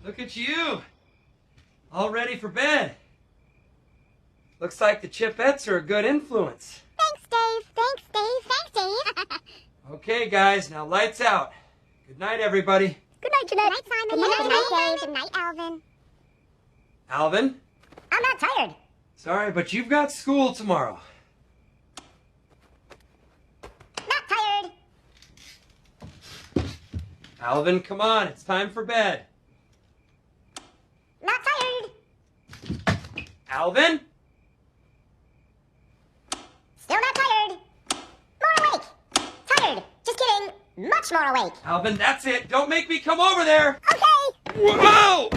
Look at you. All ready for bed. Looks like the Chipettes are a good influence. Thanks, Dave. Thanks, Dave. Thanks, Dave. Okay, guys, now lights out. Good night, everybody. Good night, Jeanette. Good night, Simon. Good night, Dave. Good night, Alvin. Alvin? I'm not tired. Sorry, but you've got school tomorrow. Not tired. Alvin, come on. It's time for bed. Not tired. Alvin? Still not tired. More awake. Tired. Just kidding. Much more awake. Alvin, that's it. Don't make me come over there. Okay. Whoa!